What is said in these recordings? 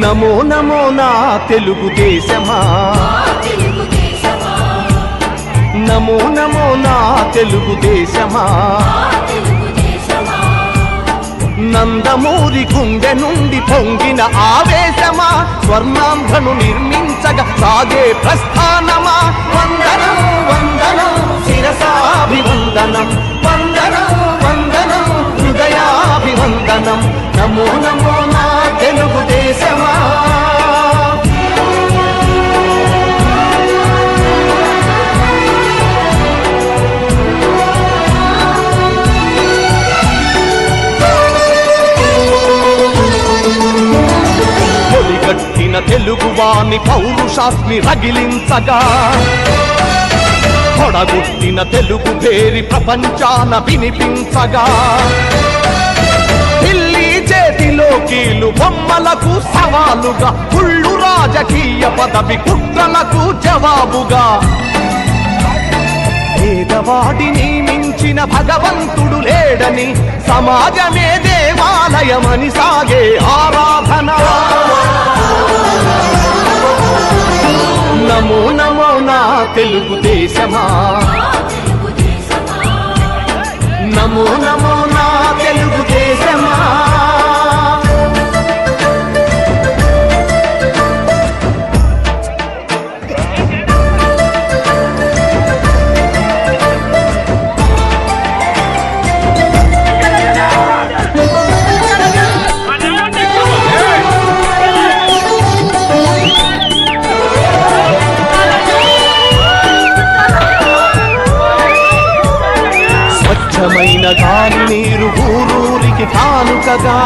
నమో నమో నా తెలుగుదేశమా, నమో నమో నా తెలుగుదేశమా, నందమూరి గుండె నుండి పొంగిన ఆవేశమా, స్వర్ణాంధ్రను నిర్మించగా సాగే ప్రస్థానమా. వందనం వందనం శిరసాభివందనం, వందనం వందనం హృదయాభివందనం. నమో నమో నా తెలుగుదేశమా. పొలిగట్టిన తెలుగువాని పౌరుషాస్ని రగిలించగా, పొడగొట్టిన తెలుగు పేరి ప్రపంచాన వినిపించగా, ఢిల్లీ చేతిలో కీలు బొమ్మలకు సవాలుగా, కుళ్ళు రాజకీయ పదవి కుట్రలకు జవాబుగా, పేదవాడిని మించిన భగవంతుడు లేడని, సమాజమే దేవాలయమని సాగే ఆరాధన. నమో నమో నా తెలుగుదేశమా, నమో నమో నా తెలుగుదేశమా. స్వచ్ఛమైన గాలి నీరు ఊరూరికి కానుకగా,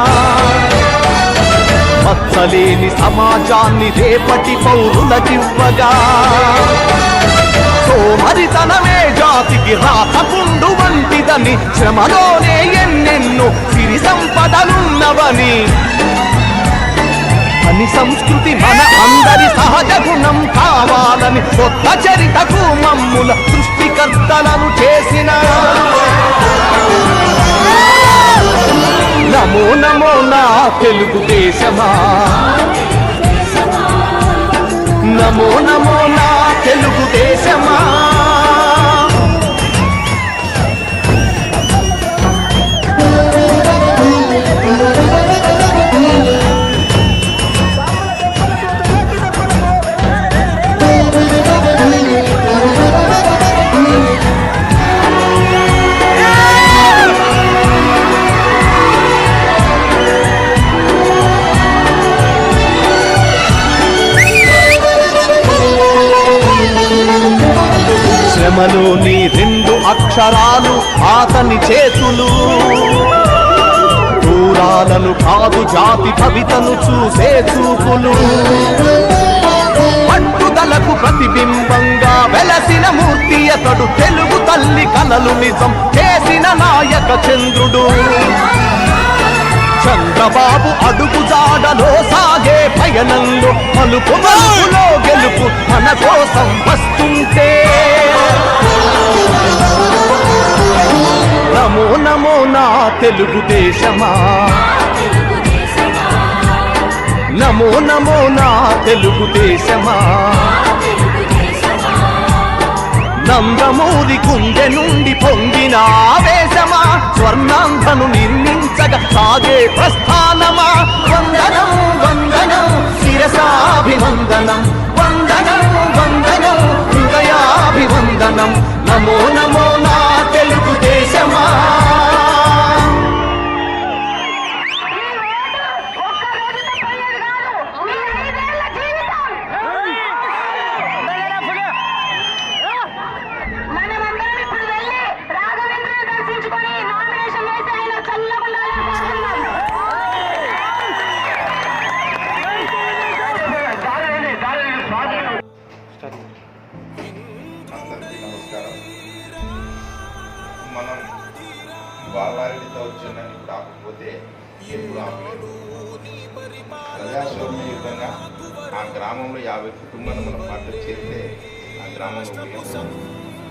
మచ్చలేని సమాజాన్ని రేపటి పౌరులకివ్వగా, సోమరితనమే జాతికి రాతపుండు వంటిదని, శ్రమలోనే ఎన్నెన్నో సిరి సంపదలున్నవని, అని సంస్కృతి మన అందరి సహజ గుణం కావాలని, కొత్త చరితకు మమ్ముల సృష్టికర్తలను చేసిన. నమో నమో నా తెలుగుదేశమా, నమో నమో నా తెలుగుదేశమా. శ్రమలోని రెండు అక్షరాలు ఆతని చేతులు, దూరాలను కాదు జాతి కవితను చూసే చూపులు, పట్టుదలకు ప్రతిబింబంగా వెలసిన మూర్తి అతడు, తెలుగు తల్లి కలలు నిజం చేసిన నాయక చంద్రుడు. చంద్రబాబు అడుగు జాడలో సాగే పయనంలో, మలుపు మలుపులో గెలుపు మన కోసం వస్తుంటే. నమో నమో నా తెలుగుదేశమా, నమో నమో నా తెలుగుదేశమా. నందమూరి గుండె నుండి పొంగిన ఆవేశమా, స్వర్ణాంధ్రను నిర్మించగా సాగే ప్రస్థానమా. వందనం వందనం శిరసాభివందనం, వందనం వందనం హృదయాభివందనం. నమో నమో నా తెలుగుదేశమా. మనం గోదావరి దౌర్జన్యాన్ని ఇప్పుడు ఆపకపోతే ఎప్పుడు ఆపలేదు. ప్రజాస్వామ్యయుతంగా ఆ గ్రామంలో 50 కుటుంబాలు మన పార్టీ చేరితే ఆ గ్రామంలో ఉపయోగం.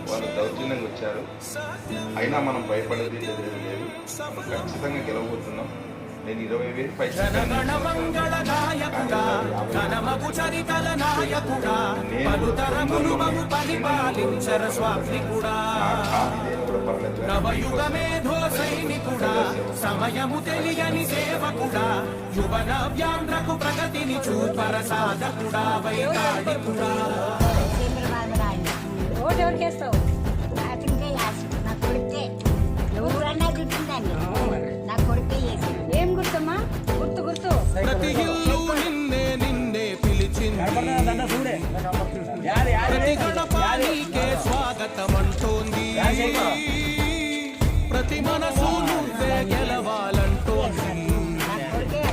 వాళ్ళు దౌర్జన్యంగా వచ్చారు, అయినా మనం భయపడేది లేదు. మనం ఖచ్చితంగా గెలవబోతున్నాం. నేను 20,000 పైసలు సమయము తెలియని సేవకుడా, యువన వ్యాంధ్రకు ప్రగతిని చూపర సాధకుడా, వైతాళికుడా. ఓటు ఎవరికేస్తావు? అతనికే వేస్తావు. నా కొడుకే ఎవరన్నా గుర్తుందండి, నా కొడుకే వేసి. ఏం గుర్తమ్మా? గుర్తు ప్రతి ఇల్లు నిన్నే పిలిచింది, ప్రతి గడపానికే స్వాగతం అంటోంది, ప్రతి మనసు నువ్వే గెలవాలంటోంది. నా కొడుకే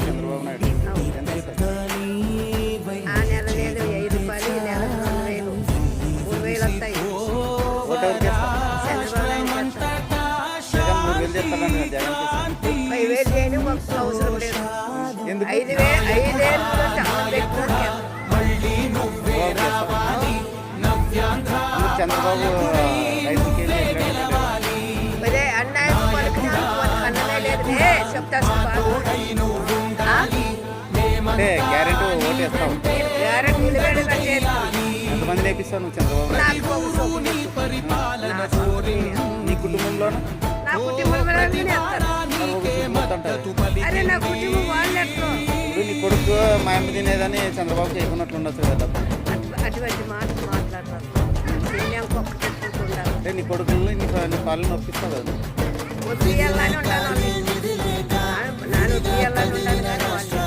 చంద్రబాబు నాయుడు ఆ నెల లేదు 5 రూపాయలు, ఈ నెల 2,000, 3,000 వస్తాయి. చంద్రబాబు నాయుడు జగన్ 3,000 చేస్తాను. 5,000 చేయని మాకు అవసరం లేదు. 5,000 చంద్రబాబు రైతుకి అదే అన్నయ్య పలుకున్నా అన్ననే లేదు చెప్తా అంటే గ్యారెంటీ ఓటు వేస్తావు. గ్యారెంటీలు ఎంతమంది నేర్పిస్తావు నువ్వు చంద్రబాబు నాయుడు? నీ కుటుంబంలో నా కుటుంబం అరే నా కుటుంబం వాళ్ళు ఇప్పుడు నీ కొడుకు మా అమ్మ తినేదని చంద్రబాబు చేయకున్నట్లు ఉండొచ్చు కదా. అటువంటి మాటలు మాట్లాడతారు. ఒక్క పెట్టుకుంటారు. అంటే నీ కొడుకుల్ని నీ పాలను నొప్పిస్తావు కదా. వద్దు ఇవ్వాలని ఉంటాను, నాన్న వద్దు ఇవ్వాలని ఉంటాను కానీ వాళ్ళు